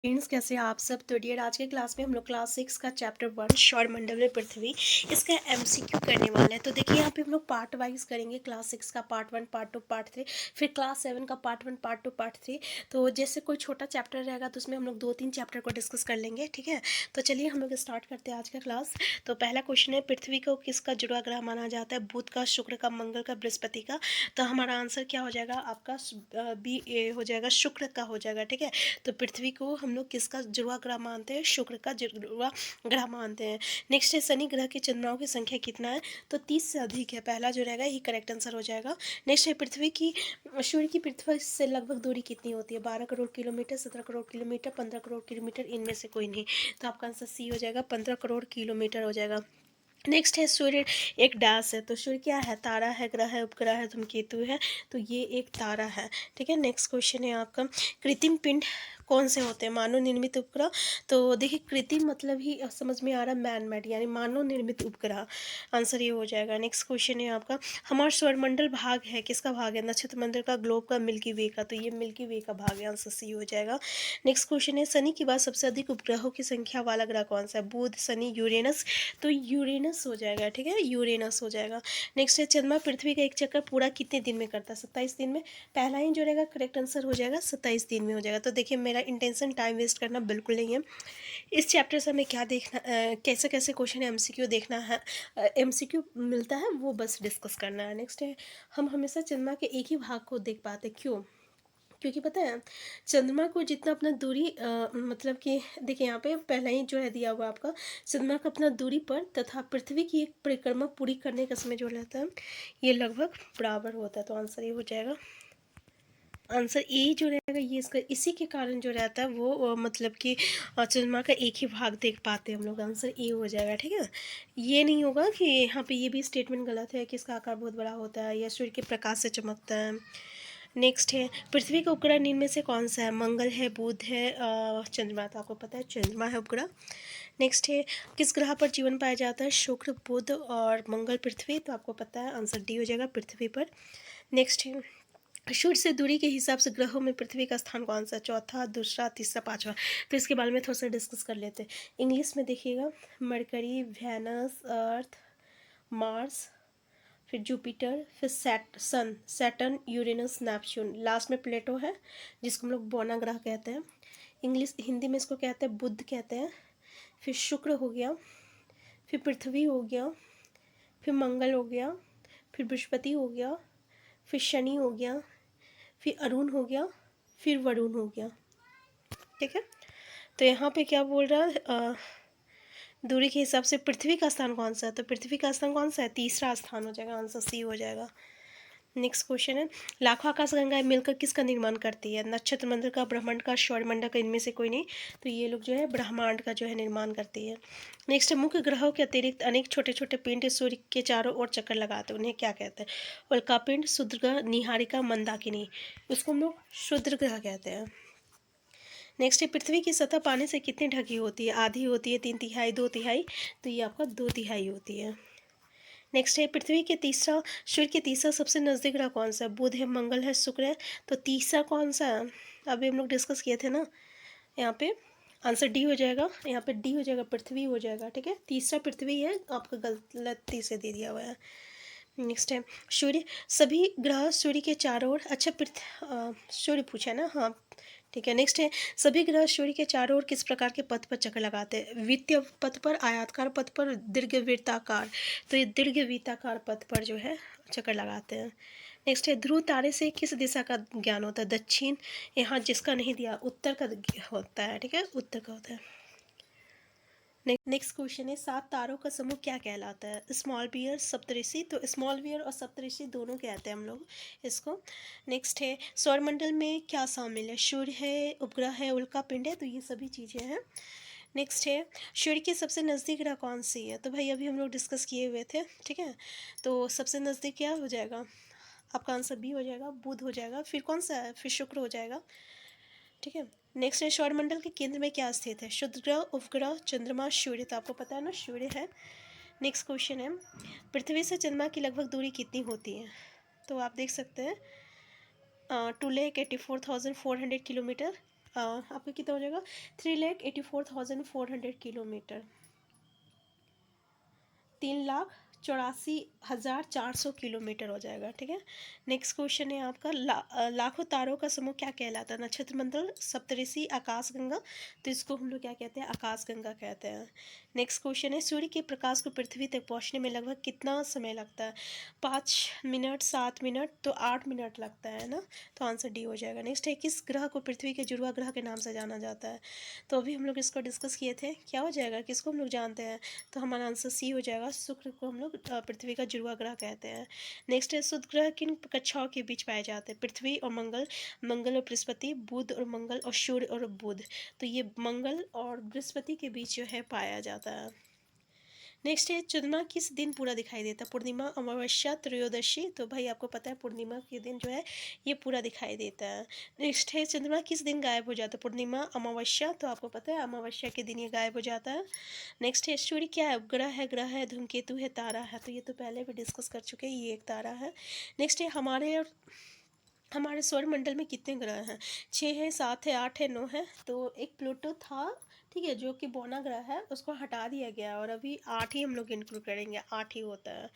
Friends, कैसे हैं आप सब। तो डियर, आज के क्लास में हम लोग क्लास 6 का चैप्टर 1 सौरमंडल में पृथ्वी, इसका एमसीक्यू करने वाले हैं। तो देखिए, यहाँ पे हम लोग पार्ट वाइज करेंगे। क्लास 6 का पार्ट 1, पार्ट 2, पार्ट 3, फिर क्लास 7 का पार्ट 1, पार्ट 2, पार्ट 3। तो जैसे कोई छोटा चैप्टर रहेगा तो उसमें हम लोग 2-3 चैप्टर को डिस्कस कर लेंगे, ठीक है। तो चलिए हम लोग स्टार्ट करते हैं आज का क्लास। तो पहला क्वेश्चन है, पृथ्वी को किसका जुड़वा ग्रह माना जाता है? बुध का, शुक्र का, मंगल का, बृहस्पति का। तो हमारा आंसर क्या हो जाएगा? आपका बी ए हो जाएगा, शुक्र का हो जाएगा, ठीक है। तो पृथ्वी को हम लोग किसका जुड़वा ग्रह मानते हैं? शुक्र का जुड़वा ग्रह मानते हैं। नेक्स्ट है, शनि ग्रह की चंद्रमाओं की संख्या कितना है? तो 30 से अधिक है। पहला जो रहेगा ये करेक्ट आंसर हो जाएगा। नेक्स्ट है, पृथ्वी की सूर्य की पृथ्वी से लगभग दूरी कितनी होती है? 12 crore kilometre, 17 crore kilometre, 15 crore kilometre, इनमें से कोई नहीं। तो आपका आंसर सी हो जाएगा, 15 करोड़ किलोमीटर हो जाएगा। नेक्स्ट है, सूर्य एक डैश है। तो सूर्य क्या है? तारा है, ग्रह है, उपग्रह है, धूमकेतु है। तो ये एक तारा है, ठीक है। नेक्स्ट क्वेश्चन है आपका, कृत्रिम पिंड कौन से होते हैं? मानव निर्मित उपग्रह। तो देखिए, कृत्रिम मतलब ही समझ में आ रहा है, मैन मेड, यानी मानव निर्मित उपग्रह। आंसर ये हो जाएगा। नेक्स्ट क्वेश्चन है आपका, हमारा सौरमंडल भाग है, किसका भाग है? नक्षत्र मंडल का, ग्लोब का, मिल्की वे का। तो ये मिल्की वे का भाग है। आंसर सी हो जाएगा। नेक्स्ट क्वेश्चन है, शनि के बाद सबसे अधिक उपग्रहों की संख्या वाला ग्रह कौन सा है? बुध, शनि, यूरेनस। तो यूरेनस हो जाएगा, ठीक है, यूरेनस हो जाएगा। नेक्स्ट है, चंद्रमा पृथ्वी का एक चक्कर पूरा कितने दिन में करता है? 27 दिन में। पहला ही जो रहेगा करेक्ट आंसर हो जाएगा, 27 दिन में हो जाएगा। तो देखिए, मेरा इंटेंशन टाइम वेस्ट करना बिल्कुल नहीं है। इस चैप्टर से हमें क्या देखना, कैसे कैसे क्वेश्चन एमसीक्यू देखना है, एमसीक्यू मिलता है, वो बस डिस्कस करना है। नेक्स्ट है, हम हमेशा चंद्रमा के एक ही भाग को देख पाते, क्यों? क्योंकि पता है, चंद्रमा को जितना अपना दूरी मतलब कि देखिए, यहाँ पे पहले ही जो है दिया हुआ आपका, चंद्रमा का अपना दूरी पर तथा पृथ्वी की एक परिक्रमा पूरी करने का समय जो रहता है, ये लगभग बराबर होता है। तो आंसर ये हो जाएगा, आंसर ए जो रहेगा ये इसका, इसी के कारण जो रहता है वो मतलब कि चंद्रमा का एक ही भाग देख पाते हैं हम लोग। आंसर ए हो जाएगा, ठीक है। ये नहीं होगा कि यहाँ पे ये भी स्टेटमेंट गलत है कि इसका आकार बहुत बड़ा होता है या सूर्य के प्रकाश से चमकता है। नेक्स्ट है, पृथ्वी का उपग्रह निम्न में से कौन सा है? मंगल है, बुध है, चंद्रमा। तो आपको पता है चंद्रमा है उपग्रह। नेक्स्ट है, किस ग्रह पर जीवन पाया जाता है? शुक्र, बुध और मंगल, पृथ्वी। तो आपको पता है आंसर डी हो जाएगा, पृथ्वी पर। नेक्स्ट है, सूर्य से दूरी के हिसाब से ग्रहों में पृथ्वी का स्थान कौन सा? चौथा, दूसरा, तीसरा, पांचवा। तो इसके बारे में थोड़ा सा डिस्कस कर लेते हैं। इंग्लिश में देखिएगा, मरकरी, वेनस, अर्थ, मार्स, फिर जुपिटर, फिर सन, सैटर्न, यूरेनस, नेपच्यून। लास्ट में प्लेटो है, जिसको हम लोग बौना ग्रह कहते हैं। इंग्लिश हिंदी में इसको कहते हैं बुध कहते हैं। फिर शुक्र हो गया, फिर पृथ्वी हो गया, फिर मंगल हो गया, फिर बृहस्पति हो गया, फिर शनि हो गया, फिर अरुण हो गया, फिर वरुण हो गया, ठीक है। तो यहाँ पे क्या बोल रहा है, दूरी के हिसाब से पृथ्वी का स्थान कौन सा है? तो पृथ्वी का स्थान कौन सा है? तीसरा स्थान हो जाएगा। आंसर सी हो जाएगा। नेक्स्ट क्वेश्चन है, लाखों आकाशगंगाएं मिलकर किसका निर्माण करती है? नक्षत्र मंडल का, ब्रह्मांड का, सौरमंडल का, इनमें से कोई नहीं। तो ये लोग जो है ब्रह्मांड का जो है निर्माण करती है। नेक्स्ट है, मुख्य ग्रहों के अतिरिक्त अनेक छोटे छोटे पिंड सूर्य के चारों ओर चक्कर लगाते हैं, उन्हें क्या कहते हैं? उल्का पिंड, क्षुद्र ग्रह, निहारिका, मंदाकिनी। उसको हम लोग क्षुद्र ग्रह कहते हैं। नेक्स्ट है, पृथ्वी की सतह पानी से कितनी ढकी होती है? आधी होती है, 3/3, 2/3। तो ये आपका 2/3 होती है। नेक्स्ट है, पृथ्वी के तीसरा, सूर्य के तीसरा सबसे नज़दीक ग्रह कौन सा है? बुध है, मंगल है, शुक्र है। तो तीसरा कौन सा है? अभी हम लोग डिस्कस किए थे ना, यहाँ पे आंसर डी हो जाएगा। यहाँ पे डी हो जाएगा, पृथ्वी हो जाएगा, ठीक है। तीसरा पृथ्वी है, आपका गलती से दे दिया हुआ है। नेक्स्ट है, सूर्य, सभी ग्रह सूर्य के चारों ओर, अच्छा सूर्य पूछा ना, हाँ ठीक है। नेक्स्ट है, सभी ग्रह सूर्य के चारों ओर किस प्रकार के पथ पर चक्कर लगाते हैं? वित्तीय पथ पर, आयताकार पथ पर, दीर्घवृत्ताकार। तो ये दीर्घवृत्ताकार पथ पर जो है चक्कर लगाते हैं। नेक्स्ट है, ध्रुव तारे से किस दिशा का ज्ञान होता है? दक्षिण। यहाँ जिसका नहीं दिया, उत्तर का होता है, ठीक है, उत्तर का होता है। नेक्स्ट क्वेश्चन है, 7 तारों का समूह क्या कहलाता है? स्मॉल बियर, सप्तऋषि। तो स्मॉल बियर और सप्तऋषि दोनों कहते हैं हम लोग इसको। नेक्स्ट है, सौरमंडल में क्या शामिल है? सूर्य है, उपग्रह है, उल्का पिंड है। तो ये सभी चीज़ें हैं। नेक्स्ट है, सूर्य के सबसे नज़दीक ग्रह कौन सी है? तो भाई अभी हम लोग डिस्कस किए हुए थे, ठीक है। तो सबसे नज़दीक क्या हो जाएगा? आपका आंसर बी हो जाएगा, बुध हो जाएगा। फिर कौन सा है? फिर शुक्र हो जाएगा, ठीक है। नेक्स्ट है, सौरमंडल के केंद्र में क्या स्थित है? शुद्ध ग्रह, उपग्रह, चंद्रमा, सूर्य। तो आपको पता है ना, सूर्य है। नेक्स्ट क्वेश्चन है, पृथ्वी से चंद्रमा की लगभग दूरी कितनी होती है? तो आप देख सकते हैं 2,84,400 किलोमीटर। आपका कितना हो जाएगा 3,84,400 किलोमीटर, 3,84,400 किलोमीटर हो जाएगा। ठीक है। नेक्स्ट क्वेश्चन है आपका लाखों तारों का समूह क्या कहलाता है? नक्षत्र मंडल, सप्तऋषि, आकाशगंगा। तो इसको हम लोग क्या कहते हैं? आकाशगंगा कहते हैं। नेक्स्ट क्वेश्चन है सूर्य के प्रकाश को पृथ्वी तक पहुंचने में लगभग कितना समय लगता है? 5 मिनट, 7 मिनट, तो 8 मिनट लगता है ना। तो आंसर डी हो जाएगा। नेक्स्ट है किस ग्रह को पृथ्वी के जुड़वा ग्रह के नाम से जाना जाता है? तो अभी हम लोग इसको डिस्कस किए थे, क्या हो जाएगा, किसको हम लोग जानते हैं? तो हमारा आंसर सी हो जाएगा, शुक्र को हम लोग पृथ्वी का जुड़वा ग्रह कहते हैं। नेक्स्ट है शुद्ध ग्रह किन कक्षाओं के बीच पाए जाते हैं? पृथ्वी और मंगल, मंगल और बृहस्पति, बुध और मंगल, और सूर्य और बुध। तो ये मंगल और बृहस्पति के बीच जो है पाया जाता है। नेक्स्ट है चंद्रमा किस दिन पूरा दिखाई देता है? पूर्णिमा, अमावस्या, त्रयोदशी। तो भाई आपको पता है पूर्णिमा के दिन जो है ये पूरा दिखाई देता है। नेक्स्ट है चंद्रमा किस दिन गायब हो जाता है? पूर्णिमा, अमावस्या। तो आपको पता है अमावस्या के दिन ये गायब हो जाता है। नेक्स्ट है सूर्य क्या है? उपग्रह है, ग्रह है, धूमकेतु है, तारा है। तो ये तो पहले भी डिस्कस कर चुके हैं, ये एक तारा है। नेक्स्ट है हमारे सौरमंडल में कितने ग्रह हैं? 6 है, 7 है, 8 है, 9 है। तो एक प्लूटो था, ठीक है, जो कि बौना ग्रह है, उसको हटा दिया गया और अभी 8 ही हम लोग इंक्लूड करेंगे, 8 ही होता है।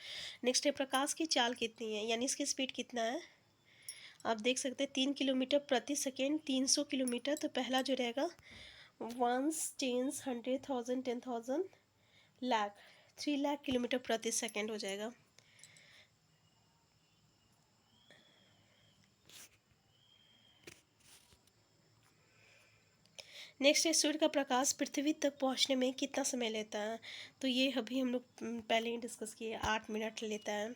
नेक्स्ट है प्रकाश की चाल कितनी है, यानी इसकी स्पीड कितना है? आप देख सकते हैं 3 किलोमीटर प्रति सेकेंड, 300 किलोमीटर। तो पहला जो रहेगा 1, 10, 100, 1000, 10,000, लाख, 3 लाख किलोमीटर प्रति सेकेंड हो जाएगा। नेक्स्ट है सूर्य का प्रकाश पृथ्वी तक पहुंचने में कितना समय लेता है? तो ये अभी हम लोग पहले ही डिस्कस किए, 8 मिनट लेता है।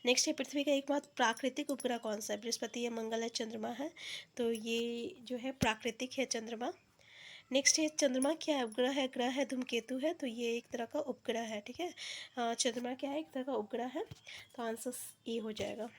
नेक्स्ट है पृथ्वी का एकमात्र प्राकृतिक उपग्रह कौन सा है? बृहस्पति है, मंगल है, चंद्रमा है। तो ये जो है प्राकृतिक है चंद्रमा। नेक्स्ट है चंद्रमा क्या है? उपग्रह है, ग्रह है, धूमकेतु है। तो ये एक तरह का उपग्रह है। ठीक है। चंद्रमा क्या है? एक तरह का उपग्रह है। तो आंसर ए हो जाएगा।